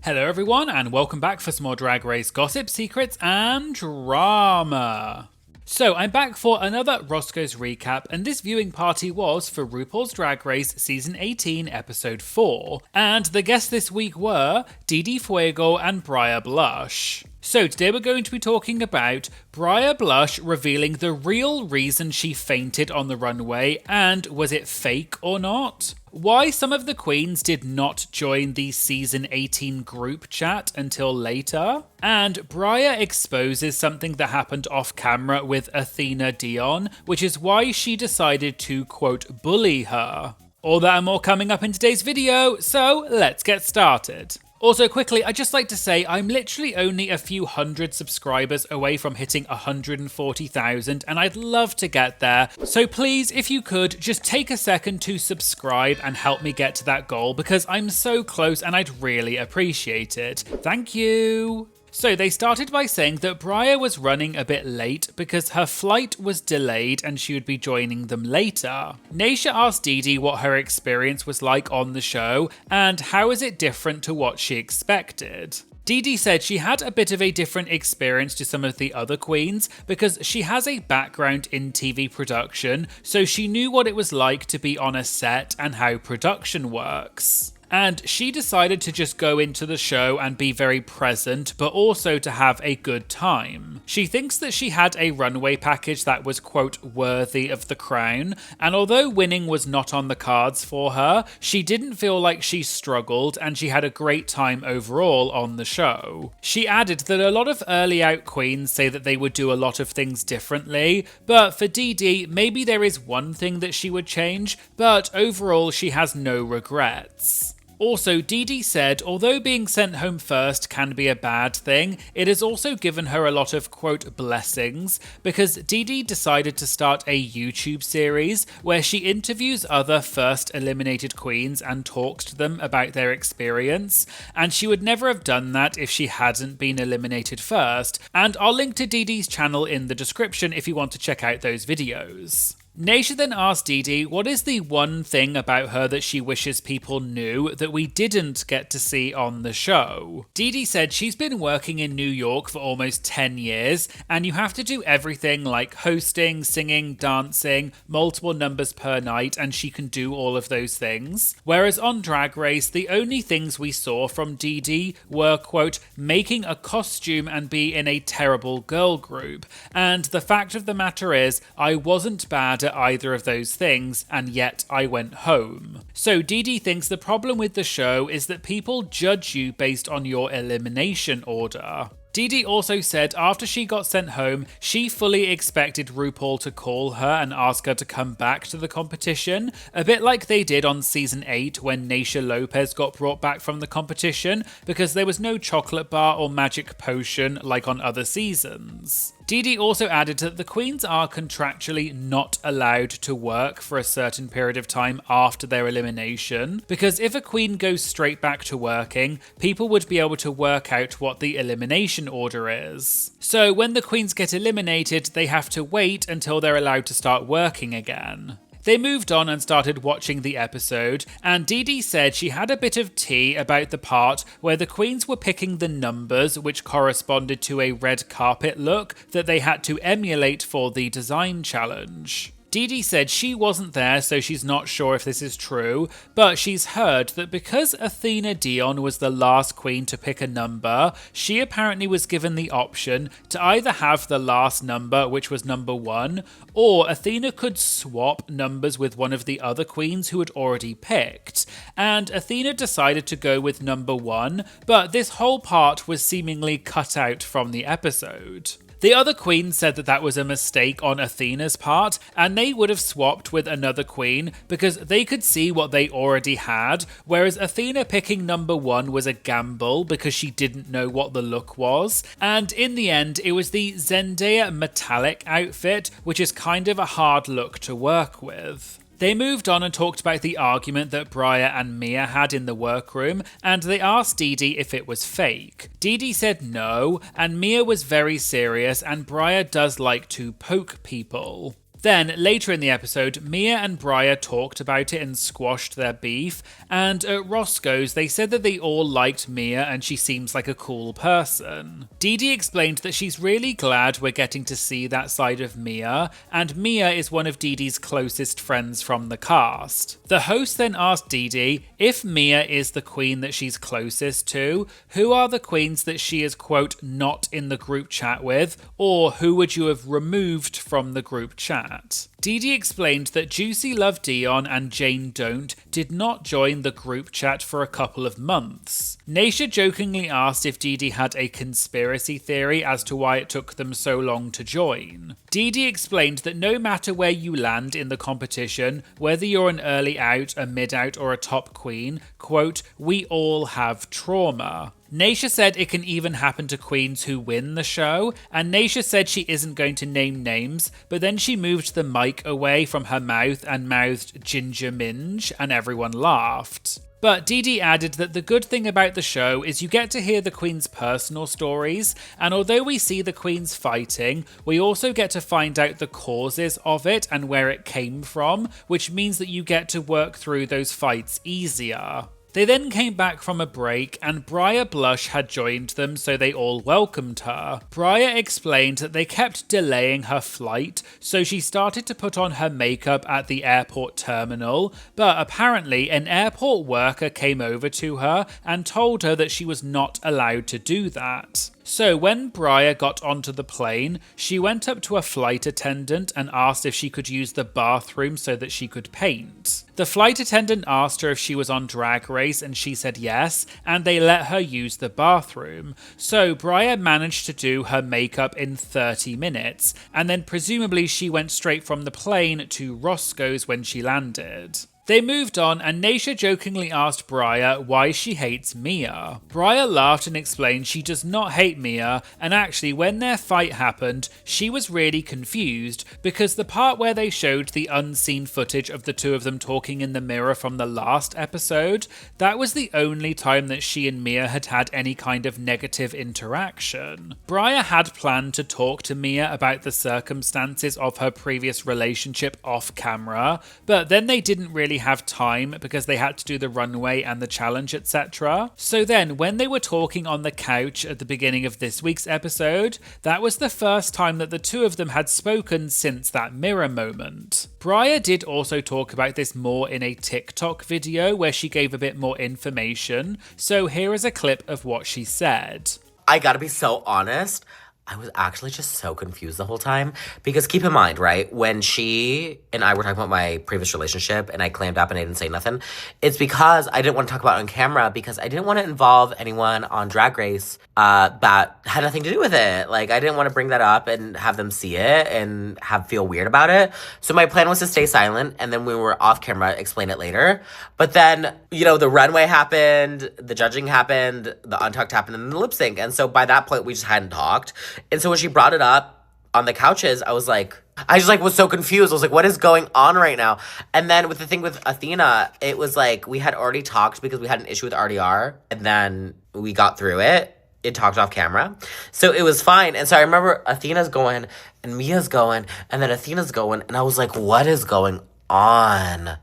Hello everyone and welcome back for some more Drag Race gossip, secrets and drama. So I'm back for another Roscoe's recap, and this viewing party was for RuPaul's Drag Race Season 18 Episode 4, and the guests this week were DD Fuego and Briar Blush. So today we're going to be talking about Briar Blush revealing the real reason she fainted on the runway, and was it fake or not? Why some of the queens did not join the Season 18 group chat until later, and Briar exposes something that happened off camera with Athena Dion, which is why she decided to, quote, bully her. All that and more coming up in today's video, so let's get started. Also quickly, I'd just like to say I'm literally only a few hundred subscribers away from hitting 140,000 and I'd love to get there. So please, if you could, just take a second to subscribe and help me get to that goal because I'm so close and I'd really appreciate it. Thank you. So they started by saying that Briar was running a bit late because her flight was delayed and she would be joining them later. Naysha asked DD what her experience was like on the show and how is it different to what she expected. DD said she had a bit of a different experience to some of the other queens because she has a background in TV production, so she knew what it was like to be on a set and how production works. And she decided to just go into the show and be very present, but also to have a good time. She thinks that she had a runway package that was, quote, worthy of the crown, and although winning was not on the cards for her, she didn't feel like she struggled and she had a great time overall on the show. She added that a lot of early out queens say that they would do a lot of things differently, but for DD, maybe there is one thing that she would change, but overall she has no regrets. Also, DD said, although being sent home first can be a bad thing, it has also given her a lot of, quote, blessings, because DD decided to start a YouTube series where she interviews other first eliminated queens and talks to them about their experience, and she would never have done that if she hadn't been eliminated first, and I'll link to DD's channel in the description if you want to check out those videos. Naysha then asked DD what is the one thing about her that she wishes people knew that we didn't get to see on the show. DD said she's been working in New York for almost 10 years and you have to do everything like hosting, singing, dancing, multiple numbers per night, and she can do all of those things. Whereas on Drag Race, the only things we saw from DD were, quote, making a costume and be in a terrible girl group. And the fact of the matter is, I wasn't bad at either of those things, and yet I went home. So DD thinks the problem with the show is that people judge you based on your elimination order. DD also said after she got sent home, she fully expected RuPaul to call her and ask her to come back to the competition, a bit like they did on Season 8 when Naysha Lopez got brought back from the competition because there was no chocolate bar or magic potion like on other seasons. DD also added that the queens are contractually not allowed to work for a certain period of time after their elimination, because if a queen goes straight back to working, people would be able to work out what the elimination order is. So when the queens get eliminated, they have to wait until they're allowed to start working again. They moved on and started watching the episode, and DD said she had a bit of tea about the part where the queens were picking the numbers which corresponded to a red carpet look that they had to emulate for the design challenge. DD said she wasn't there, so she's not sure if this is true, but she's heard that because Athena Dion was the last queen to pick a number, she apparently was given the option to either have the last number, which was number 1, or Athena could swap numbers with one of the other queens who had already picked. And Athena decided to go with number 1, but this whole part was seemingly cut out from the episode. The other queens said that that was a mistake on Athena's part, and they would have swapped with another queen because they could see what they already had, whereas Athena picking number 1 was a gamble because she didn't know what the look was, and in the end it was the Zendaya metallic outfit, which is kind of a hard look to work with. They moved on and talked about the argument that Briar and Mia had in the workroom, and they asked DD if it was fake. DD said no, and Mia was very serious, and Briar does like to poke people. Then, later in the episode, Mia and Briar talked about it and squashed their beef, and at Roscoe's, they said that they all liked Mia and she seems like a cool person. DD explained that she's really glad we're getting to see that side of Mia, and Mia is one of DD's closest friends from the cast. The host then asked DD if Mia is the queen that she's closest to, who are the queens that she is, quote, not in the group chat with, or who would you have removed from the group chat? DD explained that Juicy Love Dion and Jane Don't did not join the group chat for a couple of months. Naysha jokingly asked if DD had a conspiracy theory as to why it took them so long to join. DD explained that no matter where you land in the competition, whether you're an early out, a mid out, or a top queen, quote, we all have trauma. Naysha said it can even happen to queens who win the show, and Naysha said she isn't going to name names, but then she moved the mic away from her mouth and mouthed Ginger Minge, and everyone laughed. But DD added that the good thing about the show is you get to hear the queens' personal stories, and although we see the queens fighting, we also get to find out the causes of it and where it came from, which means that you get to work through those fights easier. They then came back from a break and Briar Blush had joined them, so they all welcomed her. Briar explained that they kept delaying her flight, so she started to put on her makeup at the airport terminal, but apparently an airport worker came over to her and told her that she was not allowed to do that. So when Briar got onto the plane, she went up to a flight attendant and asked if she could use the bathroom so that she could paint. The flight attendant asked her if she was on Drag Race and she said yes, and they let her use the bathroom. So Briar managed to do her makeup in 30 minutes, and then presumably she went straight from the plane to Roscoe's when she landed. They moved on and Naysha jokingly asked Briar why she hates Mia. Briar laughed and explained she does not hate Mia, and actually when their fight happened, she was really confused because the part where they showed the unseen footage of the two of them talking in the mirror from the last episode, that was the only time that she and Mia had had any kind of negative interaction. Briar had planned to talk to Mia about the circumstances of her previous relationship off camera, but then they didn't really have time because they had to do the runway and the challenge, etc. So then when they were talking on the couch at the beginning of this week's episode, that was the first time that the two of them had spoken since that mirror moment. Briar did also talk about this more in a TikTok video where she gave a bit more information, so here is a clip of what she said. I gotta be so honest, I was actually just so confused the whole time because keep in mind, right, when she and I were talking about my previous relationship and I clammed up and I didn't say nothing, it's because I didn't want to talk about it on camera because I didn't want to involve anyone on Drag Race that had nothing to do with it. Like, I didn't want to bring that up and have them see it and feel weird about it. So my plan was to stay silent and then when we were off camera, explain it later. But then, the runway happened, the judging happened, the untucked happened, and the lip sync. And so by that point, we just hadn't talked. And so when she brought it up on the couches, I was was so confused. I was like, what is going on right now? And then with the thing with Athena, it was like we had already talked because we had an issue with RDR. And then we got through it. It talked off camera. So it was fine. And so I remember Athena's going and Mia's going and then Athena's going. And I was like, what is going on?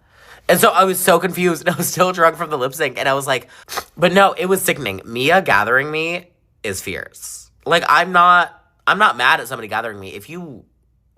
And so I was so confused and I was still drunk from the lip sync. And I was like, but no, it was sickening. Mia gathering me is fierce. Like, I'm not mad at somebody gathering me. If you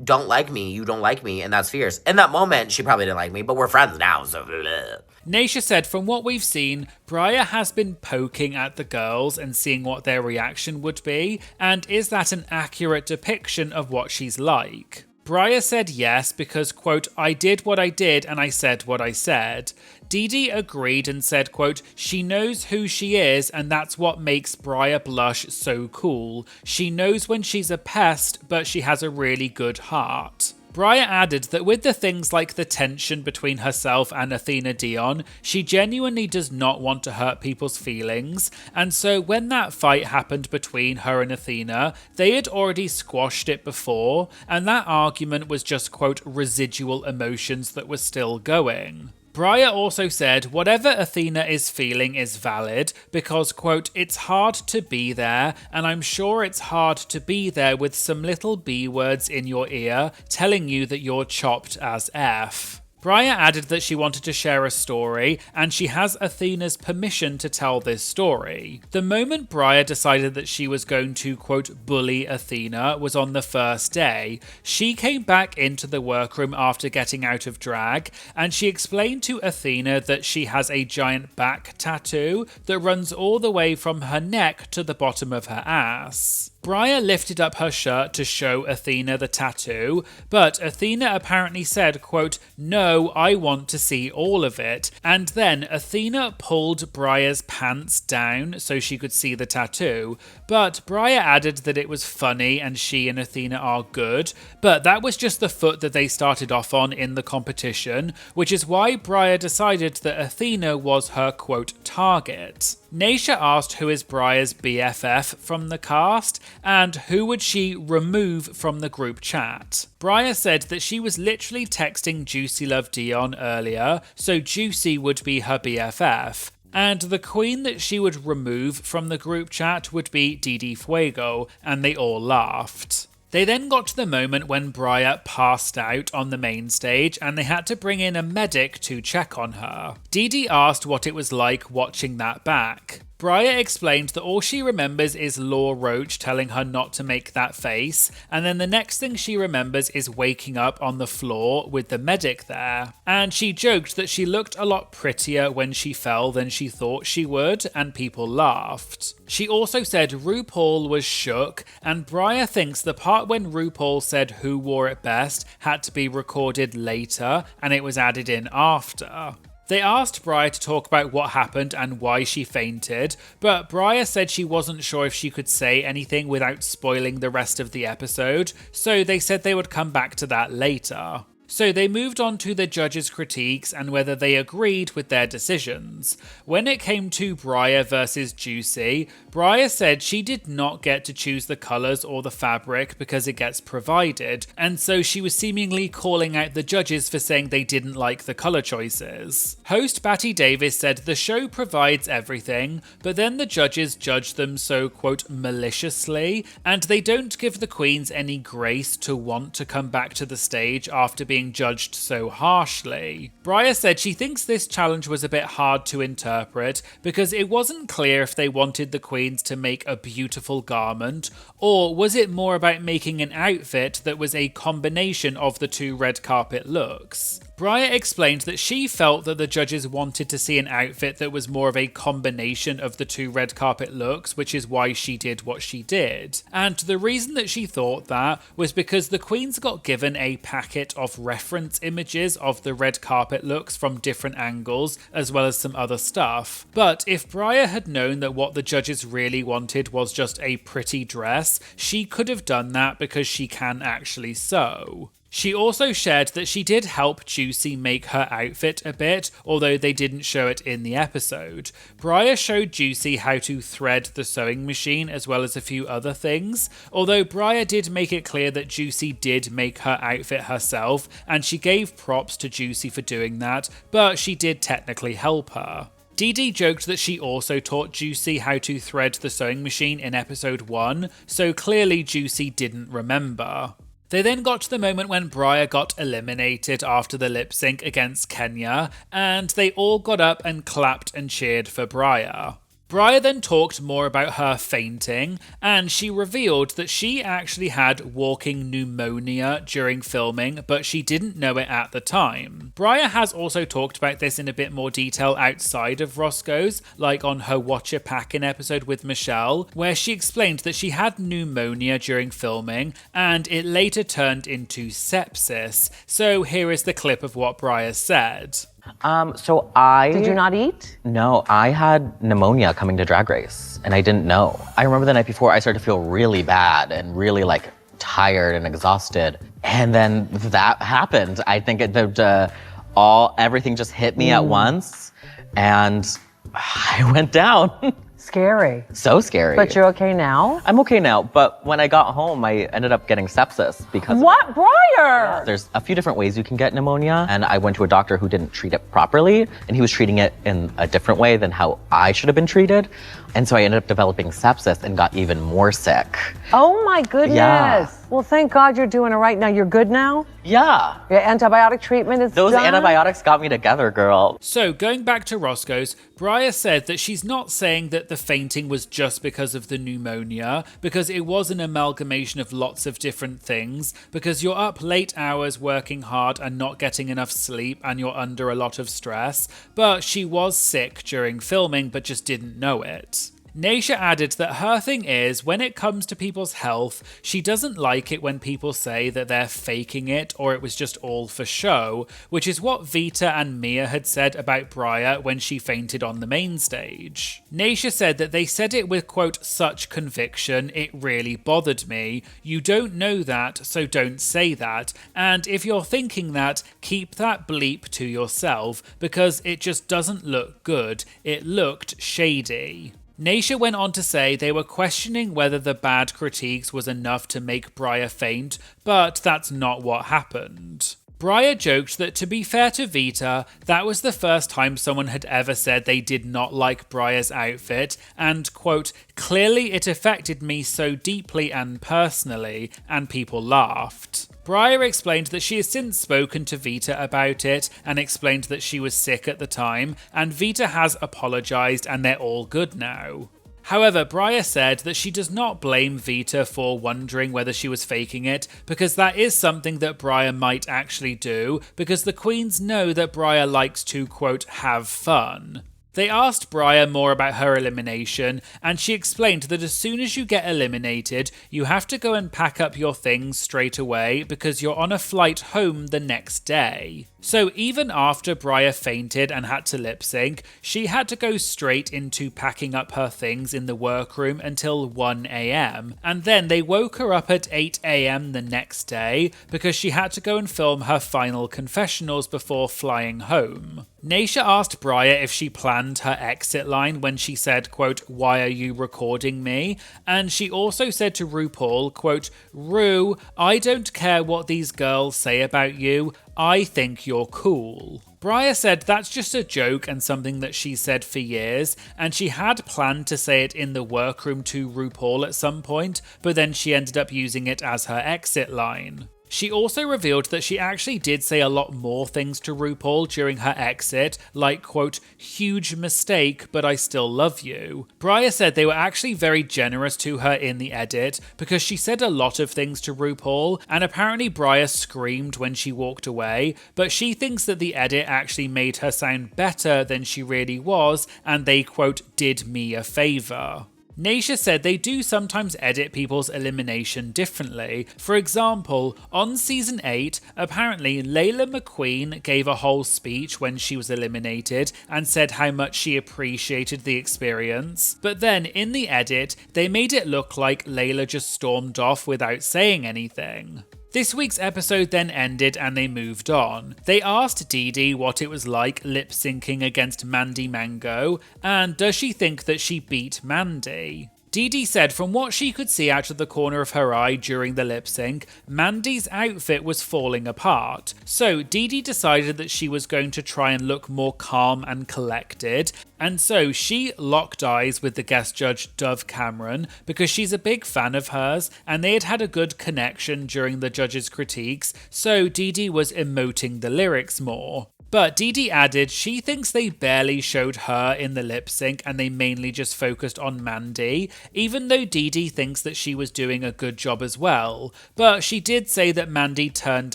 don't like me, you don't like me, and that's fierce. In that moment, she probably didn't like me, but we're friends now, so bleh. Naysha said from what we've seen, Briar has been poking at the girls and seeing what their reaction would be, and is that an accurate depiction of what she's like? Briar said yes because, quote, I did what I did and I said what I said. DD agreed and said, quote, she knows who she is and that's what makes Briar Blush so cool. She knows when she's a pest, but she has a really good heart. Briar added that with the things like the tension between herself and Athena Dion, she genuinely does not want to hurt people's feelings, and so when that fight happened between her and Athena, they had already squashed it before, and that argument was just, quote, residual emotions that were still going. Briar also said whatever Athena is feeling is valid because, quote, it's hard to be there, and I'm sure it's hard to be there with some little B words in your ear telling you that you're chopped as F. Briar added that she wanted to share a story, and she has Athena's permission to tell this story. The moment Briar decided that she was going to, quote, bully Athena was on the first day. She came back into the workroom after getting out of drag, and she explained to Athena that she has a giant back tattoo that runs all the way from her neck to the bottom of her ass. Briar lifted up her shirt to show Athena the tattoo, but Athena apparently said, quote, no, I want to see all of it. And then Athena pulled Briar's pants down so she could see the tattoo, but Briar added that it was funny and she and Athena are good, but that was just the foot that they started off on in the competition, which is why Briar decided that Athena was her, quote, target. Naysha asked who is Briar's BFF from the cast, and who would she remove from the group chat. Briar said that she was literally texting Juicy Love Dion earlier, so Juicy would be her BFF. And the queen that she would remove from the group chat would be DD Fuego, and they all laughed. They then got to the moment when Briar passed out on the main stage and they had to bring in a medic to check on her. DD asked what it was like watching that back. Briar explained that all she remembers is Law Roach telling her not to make that face, and then the next thing she remembers is waking up on the floor with the medic there. And she joked that she looked a lot prettier when she fell than she thought she would, and people laughed. She also said RuPaul was shook, and Briar thinks the part when RuPaul said who wore it best had to be recorded later, and it was added in after. They asked Briar to talk about what happened and why she fainted, but Briar said she wasn't sure if she could say anything without spoiling the rest of the episode, so they said they would come back to that later. So they moved on to the judges' critiques and whether they agreed with their decisions. When it came to Briar versus Juicy, Briar said she did not get to choose the colours or the fabric because it gets provided, and so she was seemingly calling out the judges for saying they didn't like the colour choices. Host Batty Davis said the show provides everything, but then the judges judge them so, quote, maliciously, and they don't give the queens any grace to want to come back to the stage after being judged so harshly. Briar said she thinks this challenge was a bit hard to interpret because it wasn't clear if they wanted the queens to make a beautiful garment, or was it more about making an outfit that was a combination of the two red carpet looks. Briar explained that she felt that the judges wanted to see an outfit that was more of a combination of the two red carpet looks, which is why she did what she did. And the reason that she thought that was because the queens got given a packet of reference images of the red carpet looks from different angles, as well as some other stuff. But if Briar had known that what the judges really wanted was just a pretty dress, she could have done that because she can actually sew. She also shared that she did help Juicy make her outfit a bit, although they didn't show it in the episode. Briar showed Juicy how to thread the sewing machine as well as a few other things, although Briar did make it clear that Juicy did make her outfit herself, and she gave props to Juicy for doing that, but she did technically help her. DD joked that she also taught Juicy how to thread the sewing machine in episode 1, so clearly Juicy didn't remember. They then got to the moment when Briar got eliminated after the lip sync against Kenya, and they all got up and clapped and cheered for Briar. Briar then talked more about her fainting, and she revealed that she actually had walking pneumonia during filming, but she didn't know it at the time. Briar has also talked about this in a bit more detail outside of Roscoe's, like on her Watch Your Packin' episode with Michelle, where she explained that she had pneumonia during filming, and it later turned into sepsis. So here is the clip of what Briar said. Did you not eat? No, I had pneumonia coming to Drag Race, and I didn't know. I remember the night before I started to feel really bad and really like tired and exhausted. And then that happened. I think everything just hit me at once, and I went down. Scary. So scary. But you're okay now? I'm okay now, but when I got home, I ended up getting sepsis because What, Briar? there's a few different ways you can get pneumonia, and I went to a doctor who didn't treat it properly, and he was treating it in a different way than how I should have been treated. And so I ended up developing sepsis and got even more sick. Oh my goodness. Yeah. Well, thank God you're doing it right now. You're good now? Yeah. Your antibiotic treatment is Those done? antibiotics got me together, girl. So, going back to Roscoe's, Briar said that she's not saying that the fainting was just because of the pneumonia, because it was an amalgamation of lots of different things, because you're up late hours working hard and not getting enough sleep and you're under a lot of stress, but she was sick during filming but just didn't know it. Naysha added that her thing is, when it comes to people's health, she doesn't like it when people say that they're faking it or it was just all for show, which is what Vita and Mia had said about Briar when she fainted on the main stage. Naysha said that they said it with, quote, such conviction, it really bothered me. You don't know that, so don't say that. And if you're thinking that, keep that bleep to yourself, because it just doesn't look good. It looked shady. Naysha went on to say they were questioning whether the bad critiques was enough to make Briar faint, but that's not what happened. Briar joked that, to be fair to Vita, that was the first time someone had ever said they did not like Briar's outfit, and, quote, clearly it affected me so deeply and personally, and people laughed. Briar explained that she has since spoken to Vita about it and explained that she was sick at the time, and Vita has apologised and they're all good now. However, Briar said that she does not blame Vita for wondering whether she was faking it, because that is something that Briar might actually do, because the queens know that Briar likes to, quote, have fun. They asked Briar more about her elimination, and she explained that as soon as you get eliminated, you have to go and pack up your things straight away because you're on a flight home the next day. So even after Briar fainted and had to lip sync, she had to go straight into packing up her things in the workroom until 1 AM, and then they woke her up at 8 AM the next day because she had to go and film her final confessionals before flying home. Naysha asked Briar if she planned her exit line when she said, quote, why are you recording me? And she also said to RuPaul, quote, Ru, I don't care what these girls say about you, I think you're cool. Briar said that's just a joke and something that she said for years, and she had planned to say it in the workroom to RuPaul at some point, but then she ended up using it as her exit line. She also revealed that she actually did say a lot more things to RuPaul during her exit, like, quote, huge mistake, but I still love you. Briar said they were actually very generous to her in the edit, because she said a lot of things to RuPaul, and apparently Briar screamed when she walked away, but she thinks that the edit actually made her sound better than she really was, and they, quote, did me a favour. Naysha said they do sometimes edit people's elimination differently. For example, on season 8, apparently Layla McQueen gave a whole speech when she was eliminated and said how much she appreciated the experience. But then in the edit, they made it look like Layla just stormed off without saying anything. This week's episode then ended and they moved on. They asked DD what it was like lip-syncing against Mandy Mango, and does she think that she beat Mandy? DD said from what she could see out of the corner of her eye during the lip sync, Mandy's outfit was falling apart. So DD decided that she was going to try and look more calm and collected, and so she locked eyes with the guest judge Dove Cameron because she's a big fan of hers and they had had a good connection during the judges' critiques, so DD was emoting the lyrics more. But DD added she thinks they barely showed her in the lip sync and they mainly just focused on Mandy, even though DD thinks that she was doing a good job as well. But she did say that Mandy turned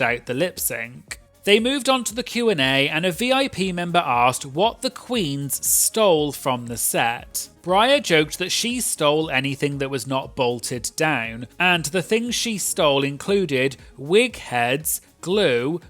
out the lip sync. They moved on to the Q&A and a VIP member asked what the queens stole from the set. Briar joked that she stole anything that was not bolted down, and the things she stole included wig heads, glue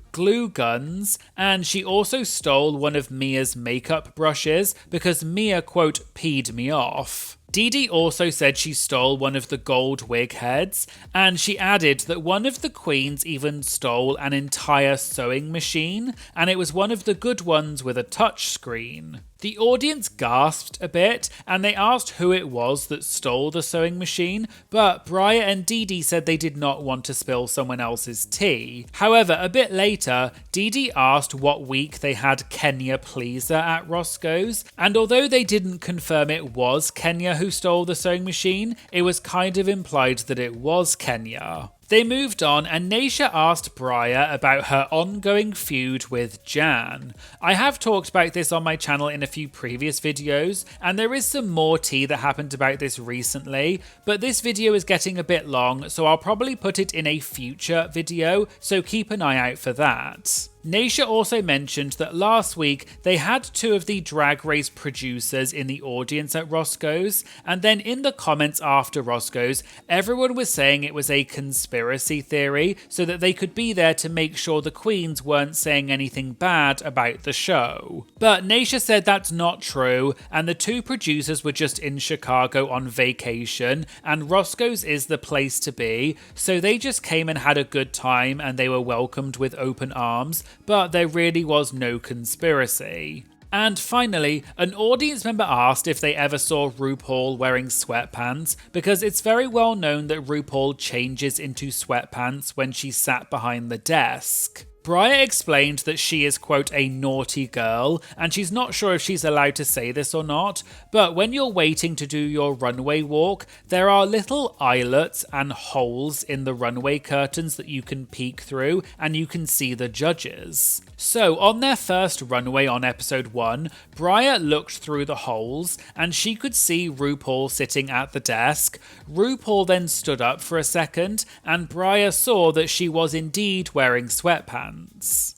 guns, and she also stole one of Mia's makeup brushes because Mia, quote, peed me off. DD also said she stole one of the gold wig heads, and she added that one of the queens even stole an entire sewing machine, and it was one of the good ones with a touch screen. The audience gasped a bit and they asked who it was that stole the sewing machine, but Briar and DD said they did not want to spill someone else's tea. However, a bit later, DD asked what week they had Kenya Pleaser at Roscoe's, and although they didn't confirm it was Kenya who stole the sewing machine, it was kind of implied that it was Kenya. They moved on and Naisha asked Briar about her ongoing feud with Jan. I have talked about this on my channel in a few previous videos, and there is some more tea that happened about this recently, but this video is getting a bit long, so I'll probably put it in a future video, so keep an eye out for that. Naisha also mentioned that last week they had two of the Drag Race producers in the audience at Roscoe's, and then in the comments after Roscoe's, everyone was saying it was a conspiracy theory so that they could be there to make sure the queens weren't saying anything bad about the show. But Naisha said that's not true, and the two producers were just in Chicago on vacation, and Roscoe's is the place to be, so they just came and had a good time and they were welcomed with open arms. But there really was no conspiracy. And finally, an audience member asked if they ever saw RuPaul wearing sweatpants, because it's very well known that RuPaul changes into sweatpants when she sat behind the desk. Briar explained that she is, quote, a naughty girl, and she's not sure if she's allowed to say this or not, but when you're waiting to do your runway walk, there are little eyelets and holes in the runway curtains that you can peek through, and you can see the judges. So, on their first runway on episode 1, Briar looked through the holes, and she could see RuPaul sitting at the desk. RuPaul then stood up for a second, and Briar saw that she was indeed wearing sweatpants.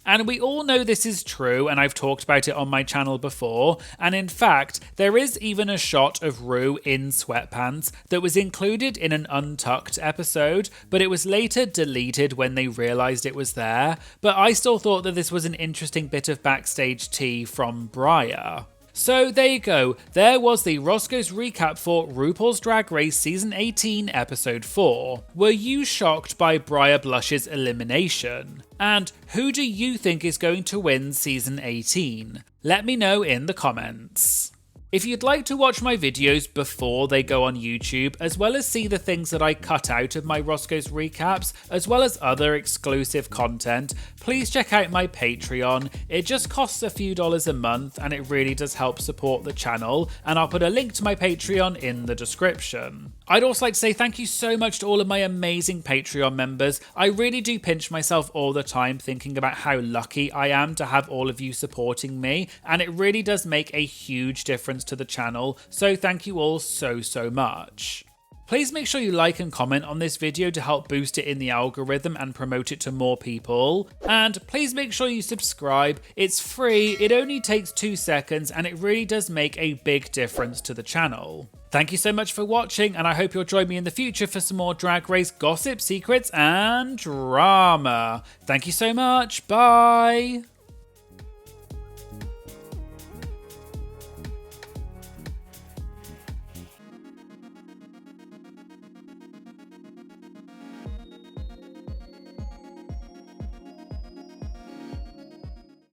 And we all know this is true, and I've talked about it on my channel before, and in fact, there is even a shot of Ru in sweatpants that was included in an Untucked episode, but it was later deleted when they realised it was there, but I still thought that this was an interesting bit of backstage tea from Briar. So there you go, there was the Roscoe's recap for RuPaul's Drag Race Season 18 Episode 4. Were you shocked by Briar Blush's elimination? And who do you think is going to win Season 18? Let me know in the comments. If you'd like to watch my videos before they go on YouTube, as well as see the things that I cut out of my Roscoe's recaps, as well as other exclusive content, please check out my Patreon. It just costs a few dollars a month and it really does help support the channel, and I'll put a link to my Patreon in the description. I'd also like to say thank you so much to all of my amazing Patreon members. I really do pinch myself all the time thinking about how lucky I am to have all of you supporting me, and it really does make a huge difference to the channel, so thank you all so much. Please make sure you like and comment on this video to help boost it in the algorithm and promote it to more people. And please make sure you subscribe. It's free, it only takes 2 seconds, and it really does make a big difference to the channel. Thank you so much for watching, and I hope you'll join me in the future for some more Drag Race gossip, secrets, and drama. Thank you so much. Bye.